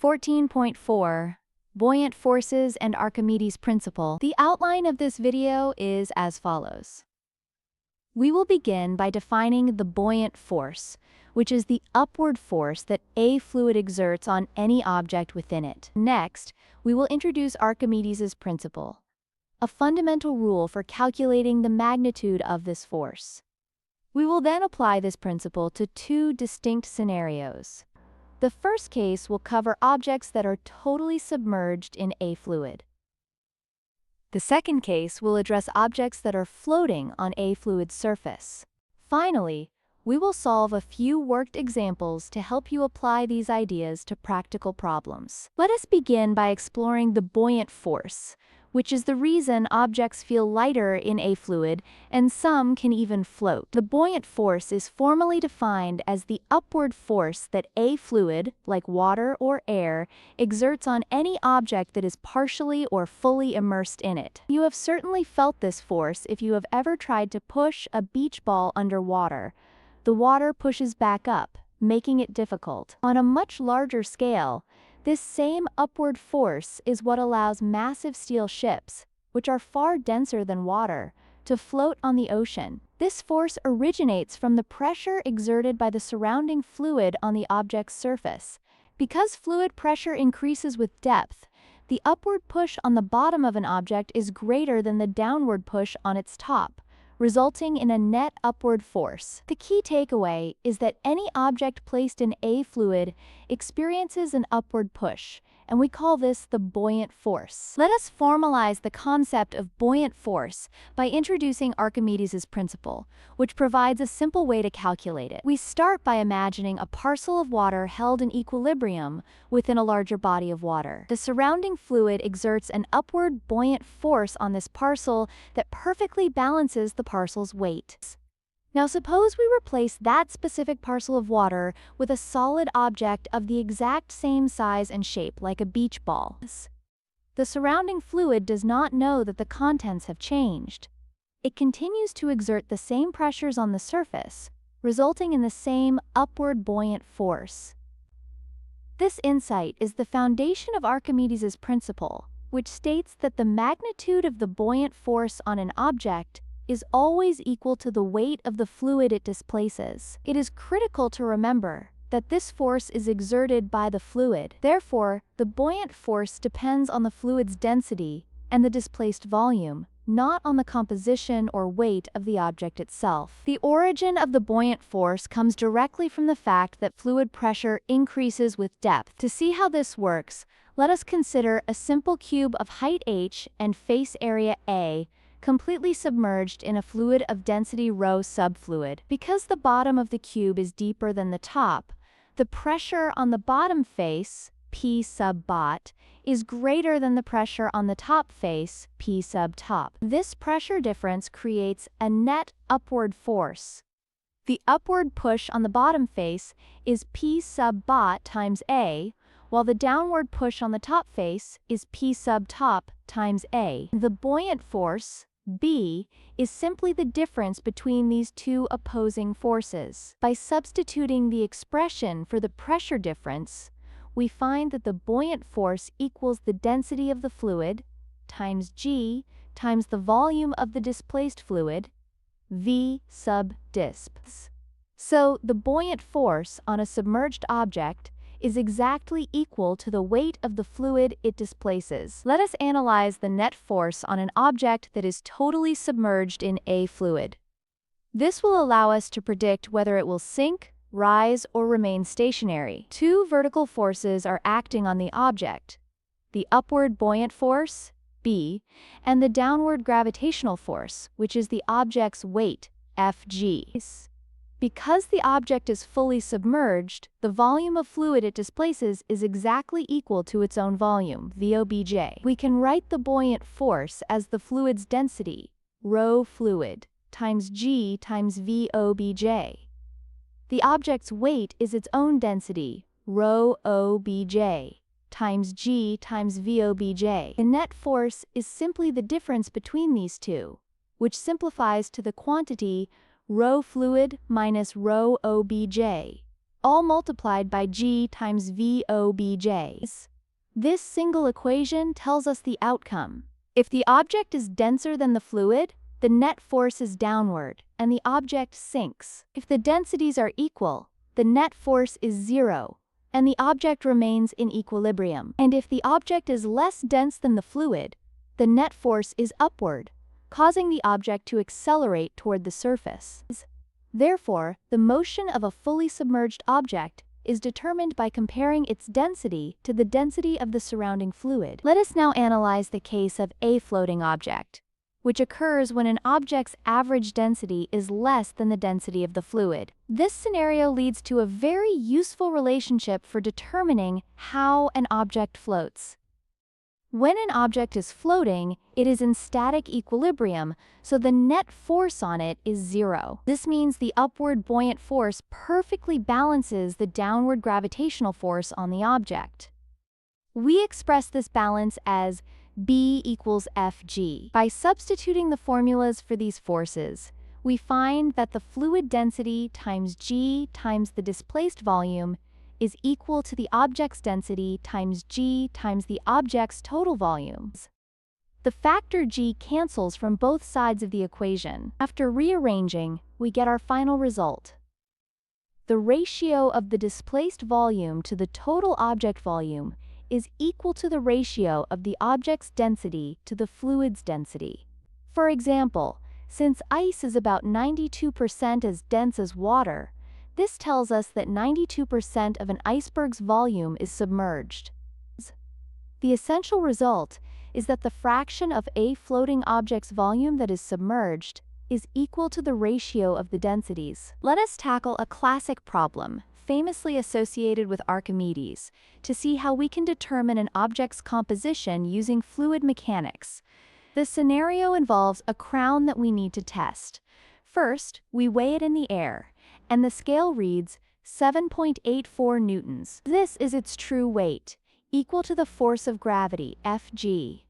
14.4 Buoyant Forces and Archimedes Principle. The outline of this video is as follows. We will begin by defining the buoyant force, which is the upward force that a fluid exerts on any object within it. Next, we will introduce Archimedes' principle, a fundamental rule for calculating the magnitude of this force. We will then apply this principle to two distinct scenarios. The first case will cover objects that are totally submerged in a fluid. The second case will address objects that are floating on a fluid's surface. Finally, we will solve a few worked examples to help you apply these ideas to practical problems. Let us begin by exploring the buoyant force, which is the reason objects feel lighter in a fluid and some can even float. The buoyant force is formally defined as the upward force that a fluid, like water or air, exerts on any object that is partially or fully immersed in it. You have certainly felt this force if you have ever tried to push a beach ball underwater. The water pushes back up, making it difficult. On a much larger scale, this same upward force is what allows massive steel ships, which are far denser than water, to float on the ocean. This force originates from the pressure exerted by the surrounding fluid on the object's surface. Because fluid pressure increases with depth, the upward push on the bottom of an object is greater than the downward push on its top, resulting in a net upward force. The key takeaway is that any object placed in a fluid experiences an upward push, and we call this the buoyant force. Let us formalize the concept of buoyant force by introducing Archimedes' principle, which provides a simple way to calculate it. We start by imagining a parcel of water held in equilibrium within a larger body of water. The surrounding fluid exerts an upward buoyant force on this parcel that perfectly balances the parcel's weight. Now suppose we replace that specific parcel of water with a solid object of the exact same size and shape, like a beach ball. The surrounding fluid does not know that the contents have changed. It continues to exert the same pressures on the surface, resulting in the same upward buoyant force. This insight is the foundation of Archimedes' principle, which states that the magnitude of the buoyant force on an object is always equal to the weight of the fluid it displaces. It is critical to remember that this force is exerted by the fluid. Therefore, the buoyant force depends on the fluid's density and the displaced volume, not on the composition or weight of the object itself. The origin of the buoyant force comes directly from the fact that fluid pressure increases with depth. To see how this works, let us consider a simple cube of height h and face area a, completely submerged in a fluid of density ρ subfluid. Because the bottom of the cube is deeper than the top, the pressure on the bottom face, P sub bot, is greater than the pressure on the top face, P sub top. This pressure difference creates a net upward force. The upward push on the bottom face is P sub bot times A, while the downward push on the top face is P sub top times A. The buoyant force, B, is simply the difference between these two opposing forces. By substituting the expression for the pressure difference, we find that the buoyant force equals the density of the fluid times G times the volume of the displaced fluid, V sub disp. So, the buoyant force on a submerged object is exactly equal to the weight of the fluid it displaces. Let us analyze the net force on an object that is totally submerged in a fluid. This will allow us to predict whether it will sink, rise, or remain stationary. Two vertical forces are acting on the object: the upward buoyant force, B, and the downward gravitational force, which is the object's weight, Fg. Because the object is fully submerged, the volume of fluid it displaces is exactly equal to its own volume, VOBJ. We can write the buoyant force as the fluid's density, ρ fluid, times G times VOBJ. The object's weight is its own density, ρ OBJ, times G times VOBJ. The net force is simply the difference between these two, which simplifies to the quantity ρ fluid minus ρ OBJ, all multiplied by g times VOBJ. This single equation tells us the outcome. If the object is denser than the fluid, the net force is downward, and the object sinks. If the densities are equal, the net force is 0, and the object remains in equilibrium. And if the object is less dense than the fluid, the net force is upward, causing the object to accelerate toward the surface. Therefore, the motion of a fully submerged object is determined by comparing its density to the density of the surrounding fluid. Let us now analyze the case of a floating object, which occurs when an object's average density is less than the density of the fluid. This scenario leads to a very useful relationship for determining how an object floats. When an object is floating, it is in static equilibrium, so the net force on it is 0. This means the upward buoyant force perfectly balances the downward gravitational force on the object. We express this balance as B equals Fg. By substituting the formulas for these forces, we find that the fluid density times g times the displaced volume is equal to the object's density times g times the object's total volumes. The factor g cancels from both sides of the equation. After rearranging, we get our final result. The ratio of the displaced volume to the total object volume is equal to the ratio of the object's density to the fluid's density. For example, since ice is about 92% as dense as water, this tells us that 92% of an iceberg's volume is submerged. The essential result is that the fraction of a floating object's volume that is submerged is equal to the ratio of the densities. Let us tackle a classic problem, famously associated with Archimedes, to see how we can determine an object's composition using fluid mechanics. The scenario involves a crown that we need to test. First, we weigh it in the air, and the scale reads 7.84 newtons. This is its true weight, equal to the force of gravity, Fg.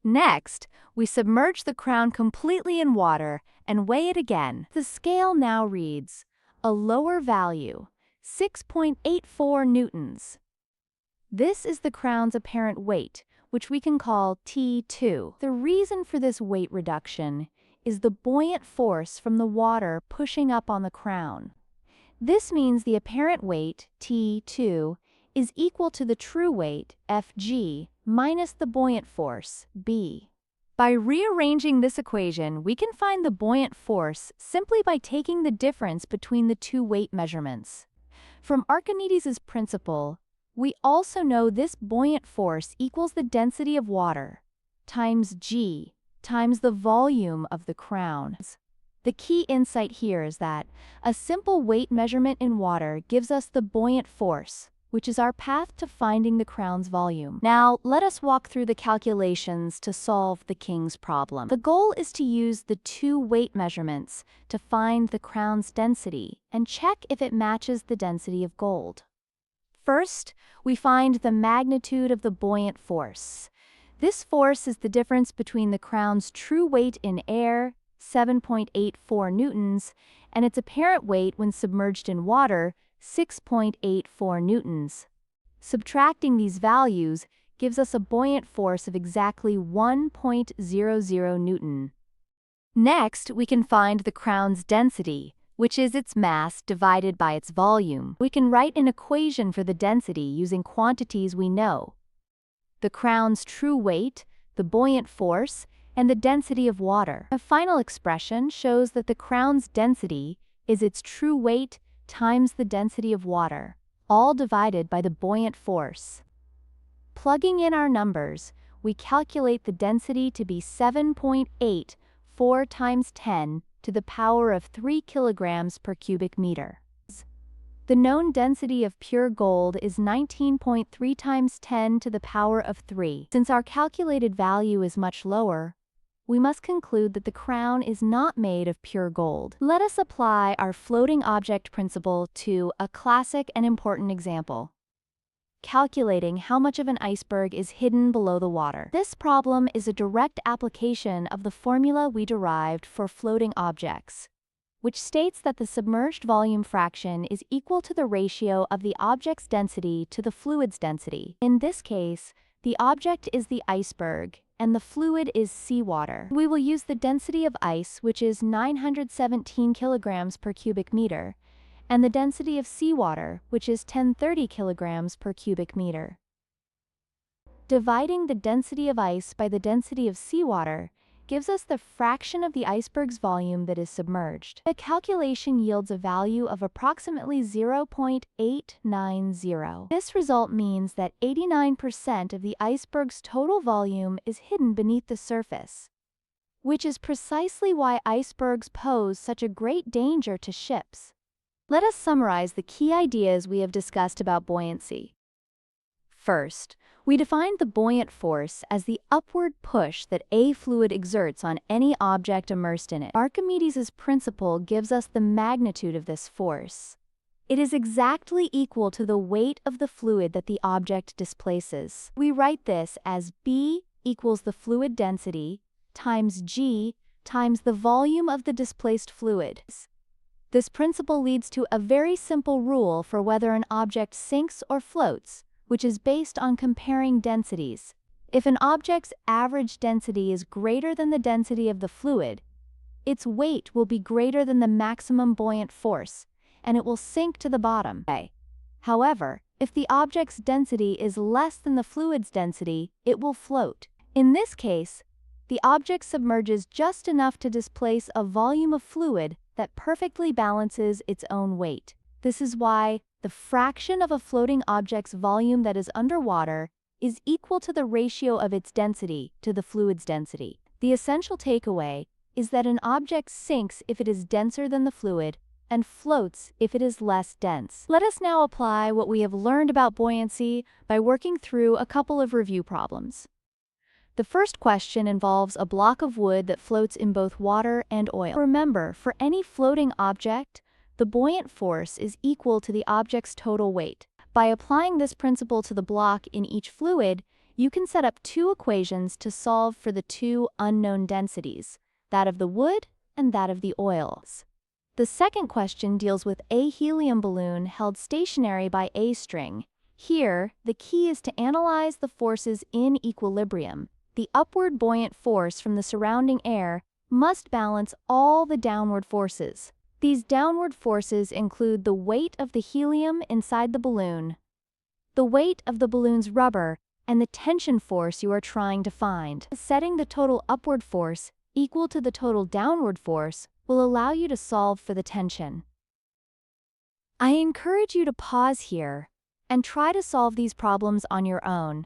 Next, we submerge the crown completely in water and weigh it again. The scale now reads a lower value, 6.84 newtons. This is the crown's apparent weight, which we can call T2. The reason for this weight reduction is the buoyant force from the water pushing up on the crown. This means the apparent weight, T2, is equal to the true weight, Fg, minus the buoyant force, B. By rearranging this equation, we can find the buoyant force simply by taking the difference between the two weight measurements. From Archimedes' principle, we also know this buoyant force equals the density of water times g times the volume of the crown. The key insight here is that a simple weight measurement in water gives us the buoyant force, which is our path to finding the crown's volume. Now, let us walk through the calculations to solve the king's problem. The goal is to use the two weight measurements to find the crown's density and check if it matches the density of gold. First, we find the magnitude of the buoyant force. This force is the difference between the crown's true weight in air, 7.84 newtons, and its apparent weight when submerged in water, 6.84 newtons. Subtracting these values gives us a buoyant force of exactly 1.00 newton. Next, we can find the crown's density, which is its mass divided by its volume. We can write an equation for the density using quantities we know: the crown's true weight, the buoyant force, and the density of water. A final expression shows that the crown's density is its true weight times the density of water, all divided by the buoyant force. Plugging in our numbers, we calculate the density to be 7.84 times 10 to the power of 3 kilograms per cubic meter. The known density of pure gold is 19.3 times 10 to the power of 3. Since our calculated value is much lower, we must conclude that the crown is not made of pure gold. Let us apply our floating object principle to a classic and important example: calculating how much of an iceberg is hidden below the water. This problem is a direct application of the formula we derived for floating objects. which states that the submerged volume fraction is equal to the ratio of the object's density to the fluid's density. In this case, the object is the iceberg, and the fluid is seawater. We will use the density of ice, which is 917 kilograms per cubic meter, and the density of seawater, which is 1030 kilograms per cubic meter. Dividing the density of ice by the density of seawater gives us the fraction of the iceberg's volume that is submerged. The calculation yields a value of approximately 0.890. This result means that 89% of the iceberg's total volume is hidden beneath the surface, which is precisely why icebergs pose such a great danger to ships. Let us summarize the key ideas we have discussed about buoyancy. First, we defined the buoyant force as the upward push that a fluid exerts on any object immersed in it. Archimedes' principle gives us the magnitude of this force. It is exactly equal to the weight of the fluid that the object displaces. We write this as B equals the fluid density times G times the volume of the displaced fluid. This principle leads to a very simple rule for whether an object sinks or floats, which is based on comparing densities. If an object's average density is greater than the density of the fluid, its weight will be greater than the maximum buoyant force, and it will sink to the bottom. However, if the object's density is less than the fluid's density, it will float. In this case, the object submerges just enough to displace a volume of fluid that perfectly balances its own weight. This is why the fraction of a floating object's volume that is underwater is equal to the ratio of its density to the fluid's density. The essential takeaway is that an object sinks if it is denser than the fluid and floats if it is less dense. Let us now apply what we have learned about buoyancy by working through a couple of review problems. The first question involves a block of wood that floats in both water and oil. Remember, for any floating object, the buoyant force is equal to the object's total weight. By applying this principle to the block in each fluid, you can set up two equations to solve for the two unknown densities, that of the wood and that of the oils. The second question deals with a helium balloon held stationary by a string. Here, the key is to analyze the forces in equilibrium. The upward buoyant force from the surrounding air must balance all the downward forces. These downward forces include the weight of the helium inside the balloon, the weight of the balloon's rubber, and the tension force you are trying to find. Setting the total upward force equal to the total downward force will allow you to solve for the tension. I encourage you to pause here and try to solve these problems on your own.